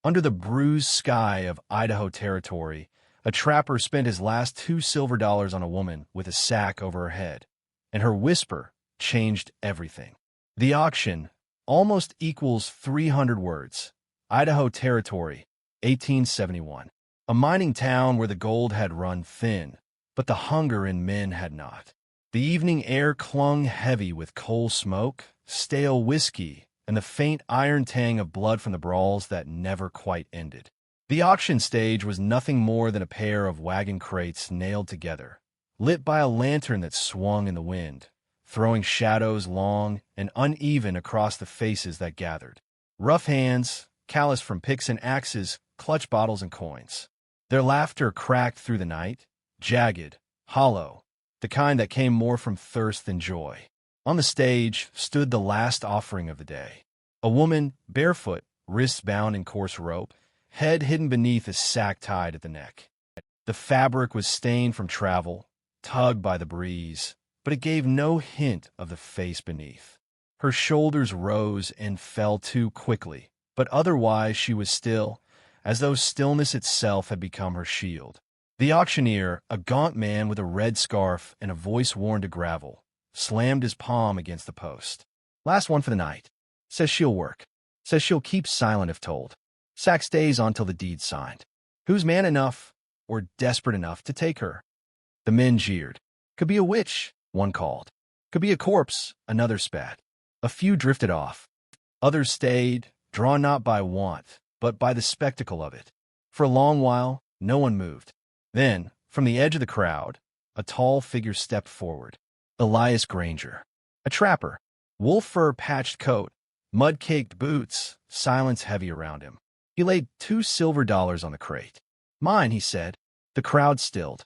Under the bruised sky of Idaho Territory, a trapper spent his last $2 on a woman with a sack over her head, and her whisper changed everything. The auction almost equals 300 words. Idaho Territory, 1871. A mining town where the gold had run thin, but the hunger in men had not. The evening air clung heavy with coal smoke, stale whiskey, and the faint iron tang of blood from the brawls that never quite ended. The auction stage was nothing more than a pair of wagon crates nailed together, lit by a lantern that swung in the wind, throwing shadows long and uneven across the faces that gathered. Rough hands, calloused from picks and axes, clutched bottles and coins. Their laughter cracked through the night, jagged, hollow, the kind that came more from thirst than joy. On the stage stood the last offering of the day. A woman, barefoot, wrists bound in coarse rope, head hidden beneath a sack tied at the neck. The fabric was stained from travel, tugged by the breeze, but it gave no hint of the face beneath. Her shoulders rose and fell too quickly, but otherwise she was still, as though stillness itself had become her shield. The auctioneer, a gaunt man with a red scarf and a voice worn to gravel, slammed his palm against the post. "Last one for the night. Says she'll work. Says she'll keep silent if told. Sack stays on till the deed's signed. Who's man enough or desperate enough to take her?" The men jeered. "Could be a witch," one called. "Could be a corpse," another spat. A few drifted off. Others stayed, drawn not by want, but by the spectacle of it. For a long while, no one moved. Then, from the edge of the crowd, a tall figure stepped forward. Elias Granger, a trapper, wolf fur patched coat, mud-caked boots, silence heavy around him. He laid $2 on the crate. "Mine," he said. The crowd stilled.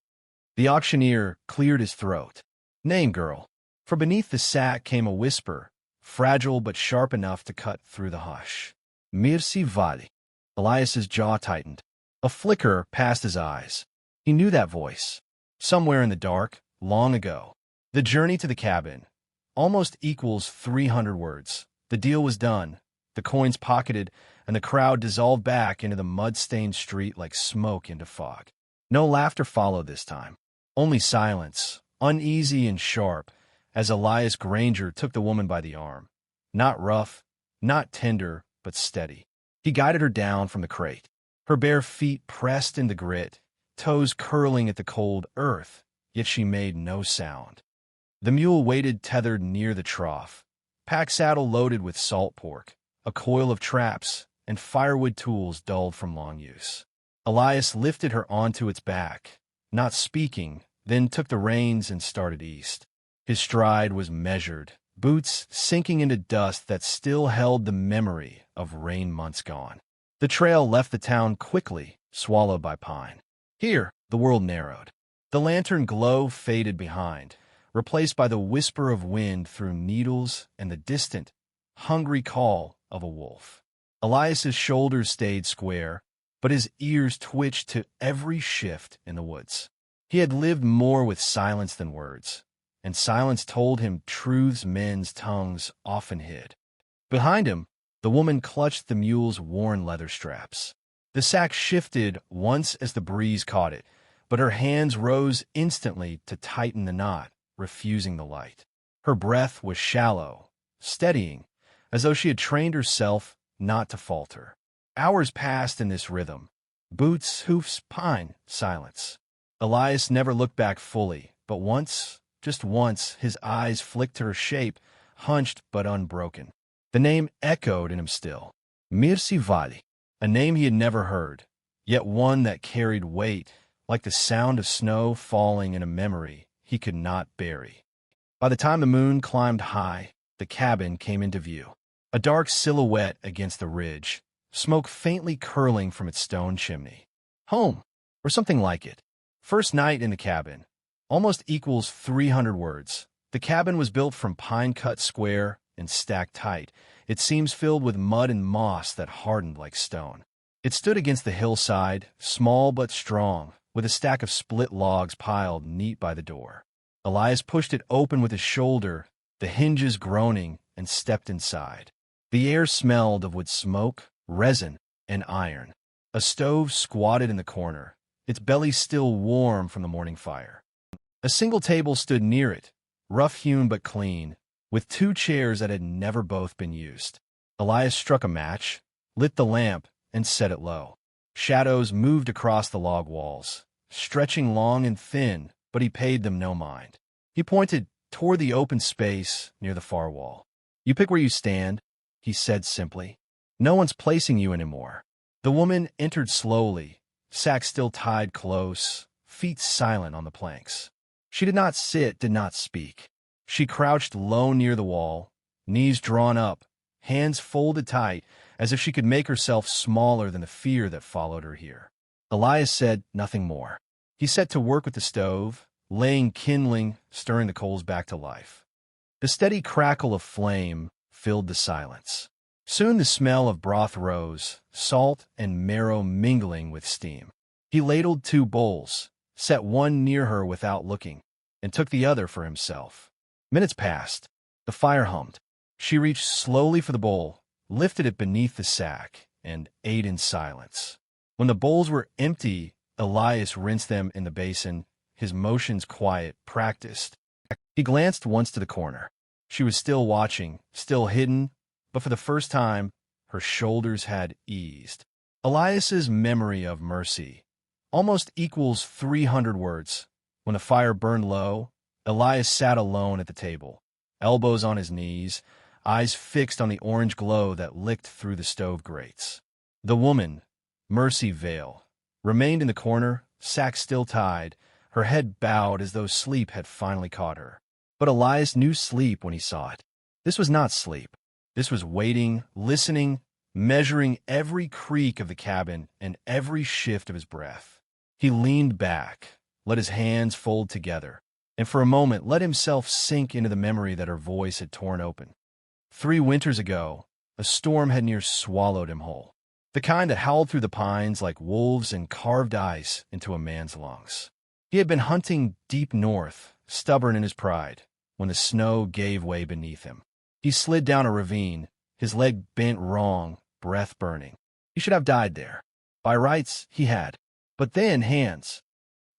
The auctioneer cleared his throat. "Name, girl." From beneath the sack came a whisper, fragile but sharp enough to cut through the hush. "Merci Valley." Elias's jaw tightened. A flicker passed his eyes. He knew that voice. Somewhere in the dark, long ago. The journey to the cabin almost equals 300 words. The deal was done, the coins pocketed, and the crowd dissolved back into the mud-stained street like smoke into fog. No laughter followed this time. Only silence, uneasy and sharp, as Elias Granger took the woman by the arm. Not rough, not tender, but steady. He guided her down from the crate. Her bare feet pressed in the grit, toes curling at the cold earth, yet she made no sound. The mule waited tethered near the trough, pack saddle loaded with salt pork, a coil of traps, and firewood tools dulled from long use. Elias lifted her onto its back, not speaking, then took the reins and started east. His stride was measured, boots sinking into dust that still held the memory of rain months gone. The trail left the town quickly, swallowed by pine. Here, the world narrowed. The lantern glow faded behind, replaced by the whisper of wind through needles and the distant, hungry call of a wolf. Elias's shoulders stayed square, but his ears twitched to every shift in the woods. He had lived more with silence than words, and silence told him truths men's tongues often hid. Behind him, the woman clutched the mule's worn leather straps. The sack shifted once as the breeze caught it, but her hands rose instantly to tighten the knot, refusing the light. Her breath was shallow, steadying, as though she had trained herself not to falter. Hours passed in this rhythm. Boots, hoofs, pine, silence. Elias never looked back fully, but once, just once, his eyes flicked to her shape, hunched but unbroken. The name echoed in him still. Merci Valley. A name he had never heard, yet one that carried weight, like the sound of snow falling in a memory he could not bury. By the time the moon climbed high, the cabin came into view. A dark silhouette against the ridge, smoke faintly curling from its stone chimney. Home, or something like it. First night in the cabin, almost equals 300 words. The cabin was built from pine cut square and stacked tight. It seems filled with mud and moss that hardened like stone. It stood against the hillside, small but strong, with a stack of split logs piled neat by the door. Elias pushed it open with his shoulder, the hinges groaning, and stepped inside. The air smelled of wood smoke, resin, and iron. A stove squatted in the corner, its belly still warm from the morning fire. A single table stood near it, rough-hewn but clean, with two chairs that had never both been used. Elias struck a match, lit the lamp, and set it low. Shadows moved across the log walls, stretching long and thin, but he paid them no mind. He pointed toward the open space near the far wall. "You pick where you stand," he said simply. "No one's placing you anymore." The woman entered slowly, sack still tied close, feet silent on the planks. She did not sit, did not speak. She crouched low near the wall, knees drawn up, hands folded tight, as if she could make herself smaller than the fear that followed her here. Elias said nothing more. He set to work with the stove, laying kindling, stirring the coals back to life. The steady crackle of flame filled the silence. Soon the smell of broth rose, salt and marrow mingling with steam. He ladled 2 bowls, set one near her without looking, and took the other for himself. Minutes passed. The fire hummed. She reached slowly for the bowl, lifted it beneath the sack, and ate in silence. When the bowls were empty, Elias rinsed them in the basin, his motions quiet, practiced. He glanced once to the corner. She was still watching, still hidden, but for the first time, her shoulders had eased. Elias's memory of mercy almost equals 300 words. When the fire burned low, Elias sat alone at the table, elbows on his knees, eyes fixed on the orange glow that licked through the stove grates. The woman, Mercy Vale, remained in the corner, sack still tied, her head bowed as though sleep had finally caught her. But Elias knew sleep when he saw it. This was not sleep. This was waiting, listening, measuring every creak of the cabin and every shift of his breath. He leaned back, let his hands fold together, and for a moment let himself sink into the memory that her voice had torn open. 3 winters ago, a storm had near swallowed him whole, the kind that howled through the pines like wolves and carved ice into a man's lungs. He had been hunting deep north, stubborn in his pride, when the snow gave way beneath him. He slid down a ravine, his leg bent wrong, breath burning. He should have died there. By rights, he had. But then hands.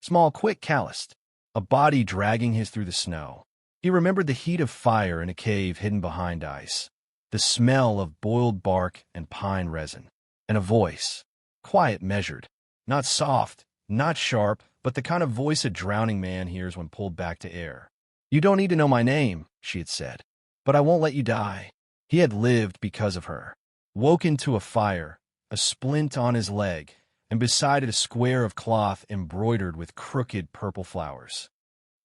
Small, quick, calloused. A body dragging his through the snow. He remembered the heat of fire in a cave hidden behind ice, the smell of boiled bark and pine resin, and a voice. Quiet, measured. Not soft, not sharp, but the kind of voice a drowning man hears when pulled back to air. "You don't need to know my name," she had said. "But I won't let you die." He had lived because of her. Woken to a fire, a splint on his leg, and beside it a square of cloth embroidered with crooked purple flowers.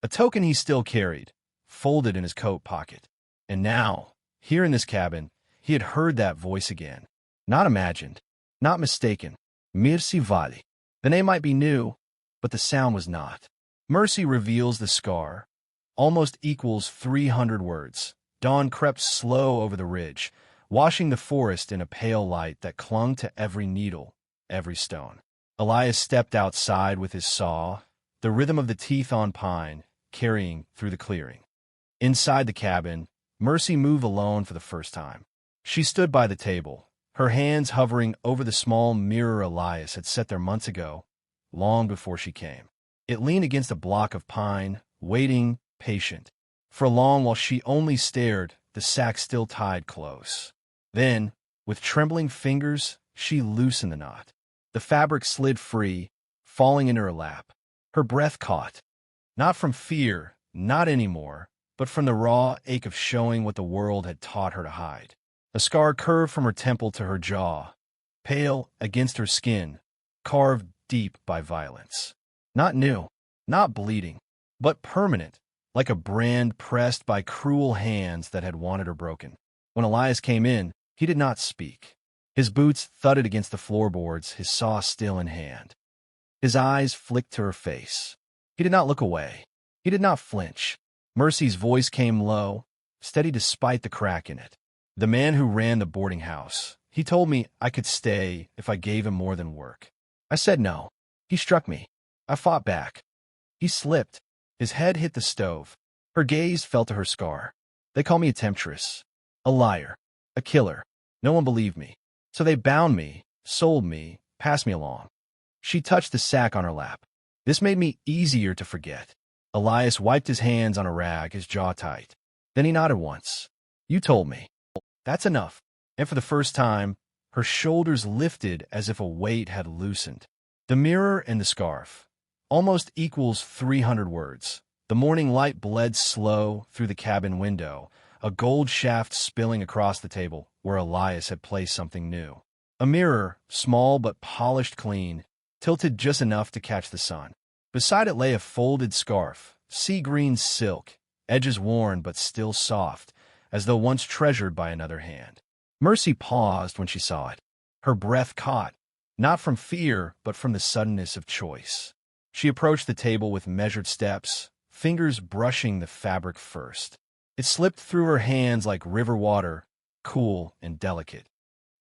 A token he still carried, folded in his coat pocket. And now, here in this cabin, he had heard that voice again. Not imagined, not mistaken. Mercy Vale. The name might be new, but the sound was not. Mercy reveals the scar, almost equals 300 words. Dawn crept slow over the ridge, washing the forest in a pale light that clung to every needle, every stone. Elias stepped outside with his saw, the rhythm of the teeth on pine, carrying through the clearing. Inside the cabin, Mercy moved alone for the first time. She stood by the table, her hands hovering over the small mirror Elias had set there months ago, long before she came. It leaned against a block of pine, waiting, patient. For long, while she only stared, the sack still tied close. Then, with trembling fingers, she loosened the knot. The fabric slid free, falling into her lap. Her breath caught. Not from fear, not anymore, but from the raw ache of showing what the world had taught her to hide. A scar curved from her temple to her jaw, pale against her skin, carved deep by violence. Not new, not bleeding, but permanent, like a brand pressed by cruel hands that had wanted her broken. When Elias came in, he did not speak. His boots thudded against the floorboards, his saw still in hand. His eyes flicked to her face. He did not look away. He did not flinch. Mercy's voice came low, steady despite the crack in it. "The man who ran the boarding house, he told me I could stay if I gave him more than work. I said no. He struck me. I fought back. He slipped. His head hit the stove. Her gaze fell to her scar. They call me a temptress, a liar, a killer. No one believed me. So they bound me, Sold me. Pass me along. She touched the sack on her lap. This made me easier to forget. Elias wiped his hands on a rag, his jaw tight. Then he nodded once. You told me. That's enough. And for the first time, her shoulders lifted as if a weight had loosened. The mirror and the scarf. Almost equals 300 words. The morning light bled slow through the cabin window, a gold shaft spilling across the table where Elias had placed something new. A mirror, small but polished clean, tilted just enough to catch the sun. Beside it lay a folded scarf, sea-green silk, edges worn but still soft, as though once treasured by another hand. Mercy paused when she saw it. Her breath caught, not from fear, but from the suddenness of choice. She approached the table with measured steps, fingers brushing the fabric first. It slipped through her hands like river water, cool and delicate.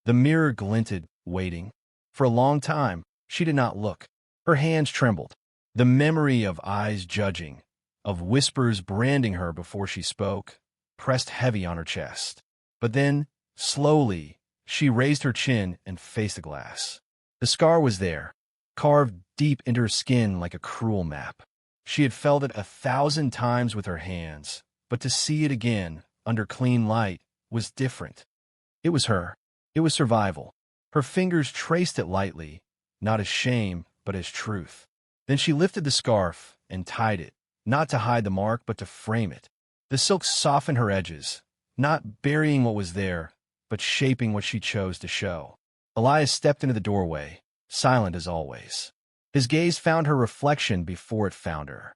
The mirror glinted, waiting. For a long time, she did not look. Her hands trembled. The memory of eyes judging, of whispers branding her before she spoke, pressed heavy on her chest. But then, slowly, she raised her chin and faced the glass. The scar was there, carved deep into her skin like a cruel map. She had felt it 1,000 times with her hands, but to see it again, under clean light, was different. It was her. It was survival. Her fingers traced it lightly, not as shame, but as truth. Then she lifted the scarf and tied it, not to hide the mark, but to frame it. The silk softened her edges, not burying what was there, but shaping what she chose to show. Elias stepped into the doorway, silent as always. His gaze found her reflection before it found her.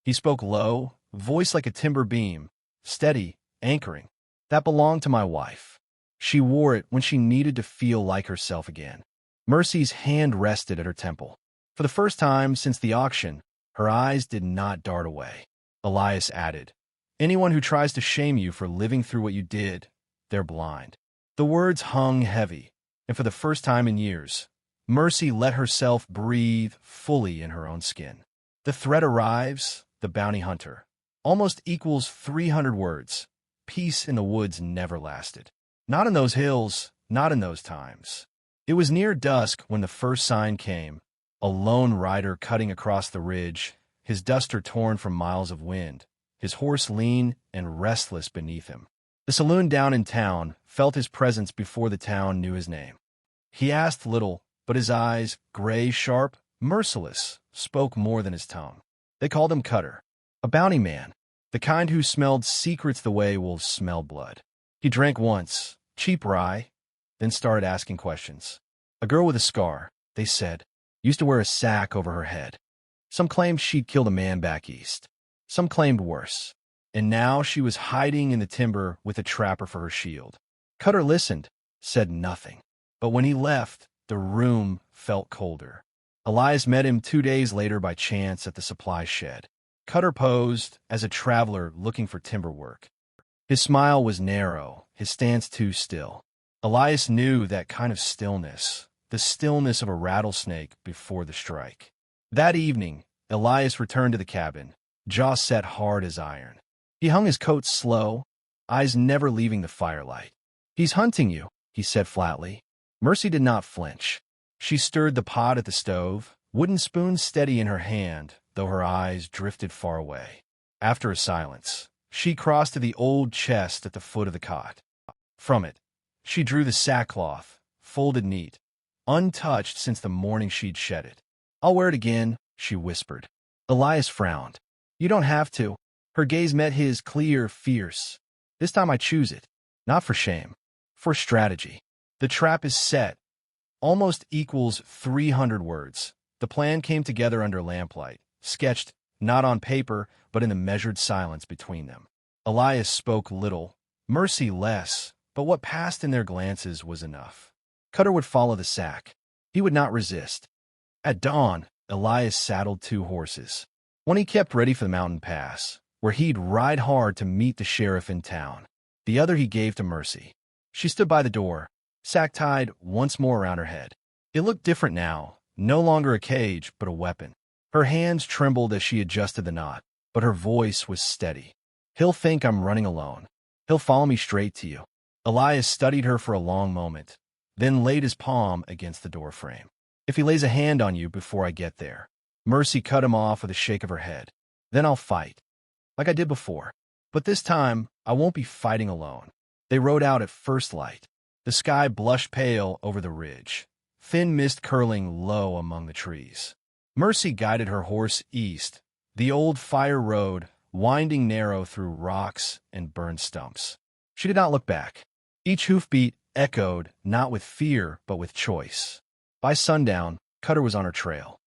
He spoke low, voice like a timber beam, steady, anchoring. That belonged to my wife. She wore it when she needed to feel like herself again. Mercy's hand rested at her temple. For the first time since the auction, her eyes did not dart away. Elias added, anyone who tries to shame you for living through what you did, they're blind. The words hung heavy, and for the first time in years, Mercy let herself breathe fully in her own skin. The threat arrives, the bounty hunter. Almost equals 300 words. Peace in the woods never lasted. Not in those hills, not in those times. It was near dusk when the first sign came, a lone rider cutting across the ridge, his duster torn from miles of wind, his horse lean and restless beneath him. The saloon down in town felt his presence before the town knew his name. He asked little, but his eyes, gray, sharp, merciless, spoke more than his tongue. They called him Cutter, a bounty man, the kind who smelled secrets the way wolves smell blood. He drank once, cheap rye, then started asking questions. A girl with a scar, they said, used to wear a sack over her head. Some claimed she'd killed a man back east. Some claimed worse. And now she was hiding in the timber with a trapper for her shield. Cutter listened, said nothing. But when he left, the room felt colder. Elias met him 2 days later by chance at the supply shed. Cutter posed as a traveler looking for timber work. His smile was narrow, his stance too still. Elias knew that kind of stillness, the stillness of a rattlesnake before the strike. That evening, Elias returned to the cabin, jaw set hard as iron. He hung his coat slow, eyes never leaving the firelight. He's hunting you, he said flatly. Mercy did not flinch. She stirred the pot at the stove, wooden spoon steady in her hand, though her eyes drifted far away. After a silence, she crossed to the old chest at the foot of the cot. From it, she drew the sackcloth, folded neat, untouched since the morning she'd shed it. I'll wear it again, she whispered. Elias frowned. You don't have to. Her gaze met his, clear, fierce. This time I choose it. Not for shame. For strategy. The trap is set. Almost equals 300 words. The plan came together under lamplight, sketched, not on paper, but in the measured silence between them. Elias spoke little, Mercy less, but what passed in their glances was enough. Cutter would follow the sack. He would not resist. At dawn, Elias saddled 2 horses. One he kept ready for the mountain pass, where he'd ride hard to meet the sheriff in town. The other he gave to Mercy. She stood by the door, sack tied once more around her head. It looked different now, no longer a cage, but a weapon. Her hands trembled as she adjusted the knot, but her voice was steady. He'll think I'm running alone. He'll follow me straight to you. Elias studied her for a long moment, then laid his palm against the doorframe. "If he lays a hand on you before I get there." Mercy cut him off with a shake of her head. "Then I'll fight, like I did before. But this time, I won't be fighting alone." They rode out at first light. The sky blushed pale over the ridge, thin mist curling low among the trees. Mercy guided her horse east, the old fire road winding narrow through rocks and burned stumps. She did not look back. Each hoofbeat echoed not with fear but with choice. By sundown, Cutter was on her trail.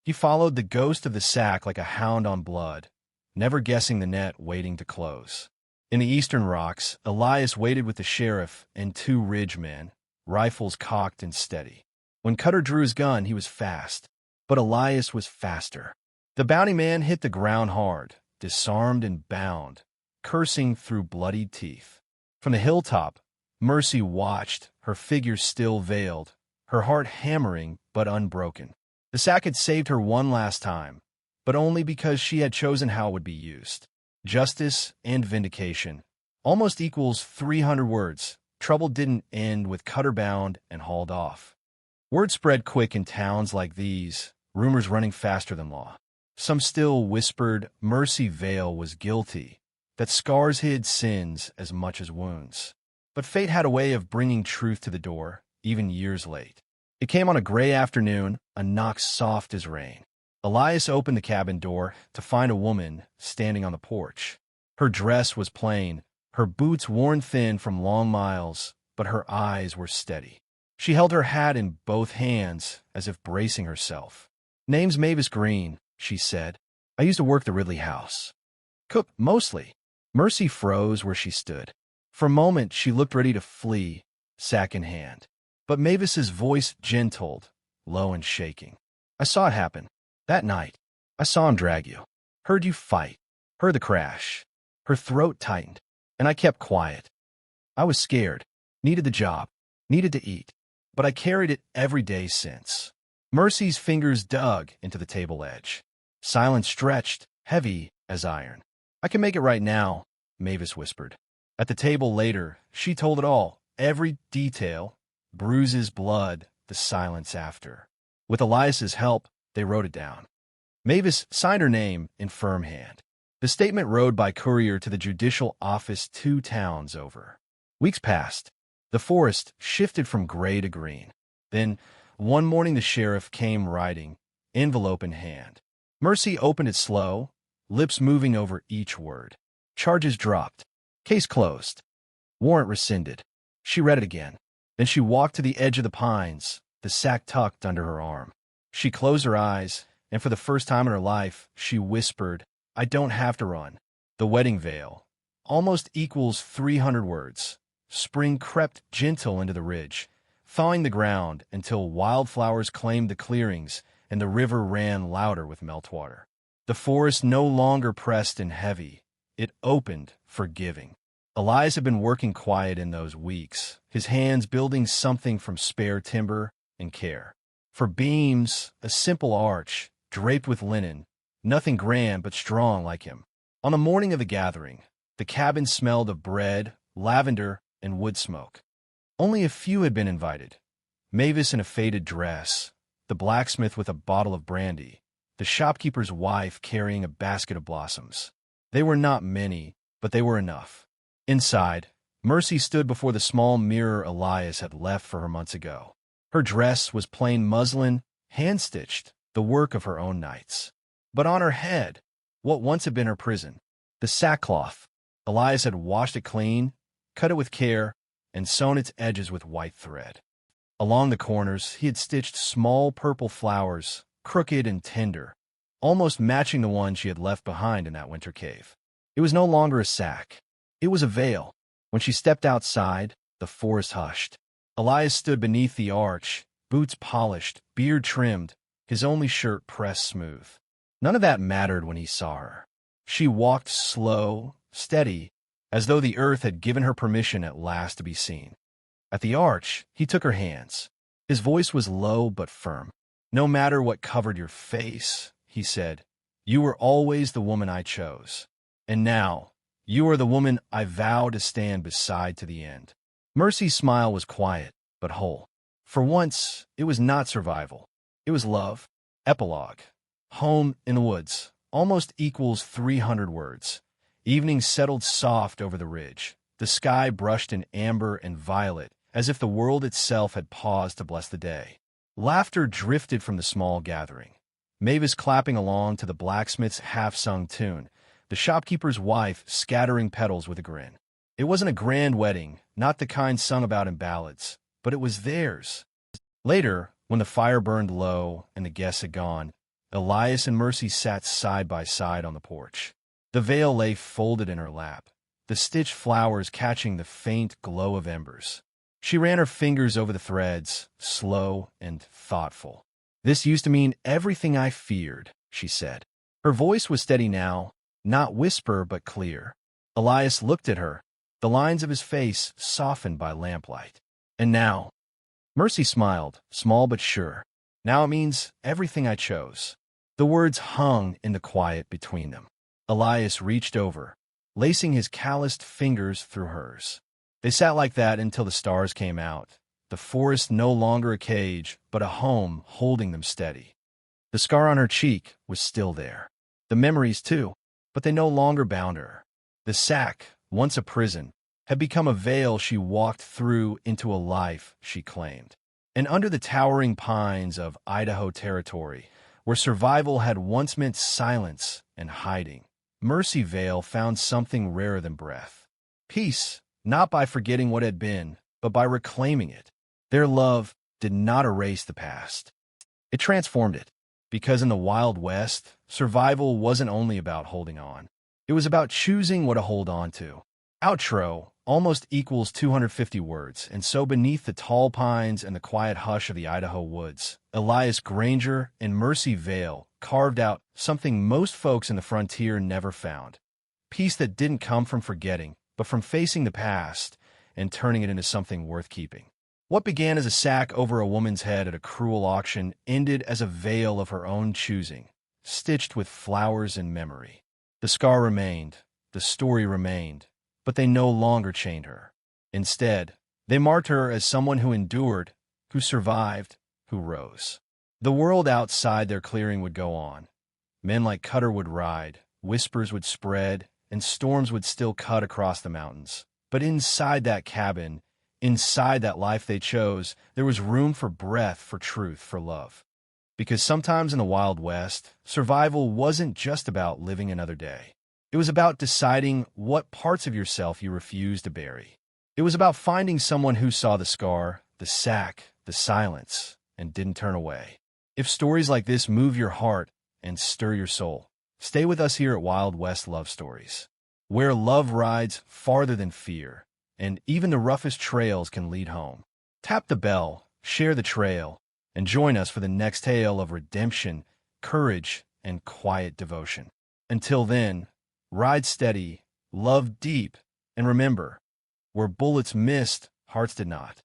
He followed the ghost of the sack like a hound on blood, never guessing the net waiting to close. In the eastern rocks, Elias waited with the sheriff and 2 ridge men, rifles cocked and steady. When Cutter drew his gun, he was fast, but Elias was faster. The bounty man hit the ground hard, disarmed and bound, cursing through bloodied teeth. From the hilltop, Mercy watched, her figure still veiled, her heart hammering but unbroken. The sack had saved her one last time, but only because she had chosen how it would be used. Justice and vindication almost equals 300 words. Trouble didn't end with Cutter bound and hauled off. Word spread quick in towns like these, rumors running faster than law. Some still whispered Mercy Vale was guilty, that scars hid sins as much as wounds. But fate had a way of bringing truth to the door, even years late. It came on a gray afternoon, a knock soft as rain. Elias opened the cabin door to find a woman standing on the porch. Her dress was plain, her boots worn thin from long miles, but her eyes were steady. She held her hat in both hands, as if bracing herself. "Name's Mavis Green," she said. "I used to work the Ridley house. Cook, mostly." Mercy froze where she stood. For a moment, she looked ready to flee, sack in hand. But Mavis's voice gentled, low and shaking. "I saw it happen. That night. I saw him drag you. Heard you fight. Heard the crash." Her throat tightened, and I kept quiet. I was scared. Needed the job. Needed to eat. But I carried it every day since. Mercy's fingers dug into the table edge. Silence stretched, heavy as iron. "I can make it right now," Mavis whispered. At the table later, she told it all, every detail, bruises, blood, the silence after. With Elias's help, they wrote it down. Mavis signed her name in firm hand. The statement rode by courier to the judicial office 2 towns over. Weeks passed. The forest shifted from gray to green. Then, one morning the sheriff came riding, envelope in hand. Mercy opened it slow, lips moving over each word. Charges dropped. Case closed. Warrant rescinded. She read it again. Then she walked to the edge of the pines, the sack tucked under her arm. She closed her eyes, and for the first time in her life, she whispered, "I don't have to run." The wedding veil almost equals 300 words. Spring crept gentle into the ridge, thawing the ground until wildflowers claimed the clearings and the river ran louder with meltwater. The forest no longer pressed and heavy. It opened, forgiving. Elias had been working quiet in those weeks, his hands building something from spare timber and care. For beams, a simple arch, draped with linen, nothing grand but strong like him. On the morning of the gathering, the cabin smelled of bread, lavender, and wood smoke. Only a few had been invited. Mavis in a faded dress, the blacksmith with a bottle of brandy, the shopkeeper's wife carrying a basket of blossoms. They were not many, but they were enough. Inside, Mercy stood before the small mirror Elias had left for her months ago. Her dress was plain muslin, hand-stitched, the work of her own nights. But on her head, what once had been her prison, the sackcloth, Elias had washed it clean, cut it with care, and sewn its edges with white thread. Along the corners, he had stitched small purple flowers, crooked and tender, almost matching the one she had left behind in that winter cave. It was no longer a sack. It was a veil. When she stepped outside, the forest hushed. Elias stood beneath the arch, boots polished, beard trimmed, his only shirt pressed smooth. None of that mattered when he saw her. She walked slow, steady, as though the earth had given her permission at last to be seen. At the arch, he took her hands. His voice was low but firm. "No matter what covered your face," he said, "you were always the woman I chose. And now, you are the woman I vow to stand beside to the end." Mercy's smile was quiet, but whole. For once, it was not survival. It was love. Epilogue. Home in the woods. Almost equals 300 words. Evening settled soft over the ridge. The sky brushed in amber and violet, as if the world itself had paused to bless the day. Laughter drifted from the small gathering. Mavis clapping along to the blacksmith's half-sung tune, the shopkeeper's wife scattering petals with a grin. It wasn't a grand wedding, not the kind sung about in ballads, but it was theirs. Later, when the fire burned low and the guests had gone, Elias and Mercy sat side by side on the porch. The veil lay folded in her lap, the stitched flowers catching the faint glow of embers. She ran her fingers over the threads, slow and thoughtful. "This used to mean everything I feared," she said. Her voice was steady now, not whisper but clear. Elias looked at her, the lines of his face softened by lamplight. "And now?" Mercy smiled, small but sure. "Now it means everything I chose." The words hung in the quiet between them. Elias reached over, lacing his calloused fingers through hers. They sat like that until the stars came out, the forest no longer a cage, but a home holding them steady. The scar on her cheek was still there. The memories, too, but they no longer bound her. The sack, once a prison, had become a veil she walked through into a life she claimed. And under the towering pines of Idaho Territory, where survival had once meant silence and hiding, Mercy Vale found something rarer than breath. Peace, not by forgetting what had been, but by reclaiming it. Their love did not erase the past. It transformed it, because in the Wild West, survival wasn't only about holding on. It was about choosing what to hold on to. Outro almost equals 250 words, and so beneath the tall pines and the quiet hush of the Idaho woods, Elias Granger and Mercy Vale carved out something most folks in the frontier never found. Peace that didn't come from forgetting, but from facing the past and turning it into something worth keeping. What began as a sack over a woman's head at a cruel auction ended as a veil of her own choosing, stitched with flowers and memory. The scar remained, the story remained, but they no longer chained her. Instead, they marked her as someone who endured, who survived, who rose. The world outside their clearing would go on. Men like Cutter would ride, whispers would spread, and storms would still cut across the mountains. But inside that cabin, inside that life they chose, there was room for breath, for truth, for love. Because sometimes in the Wild West, survival wasn't just about living another day. It was about deciding what parts of yourself you refused to bury. It was about finding someone who saw the scar, the sack, the silence, and didn't turn away. If stories like this move your heart and stir your soul, stay with us here at Wild West Love Stories, where love rides farther than fear, and even the roughest trails can lead home. Tap the bell, share the trail, and join us for the next tale of redemption, courage, and quiet devotion. Until then, ride steady, love deep, and remember, where bullets missed, hearts did not.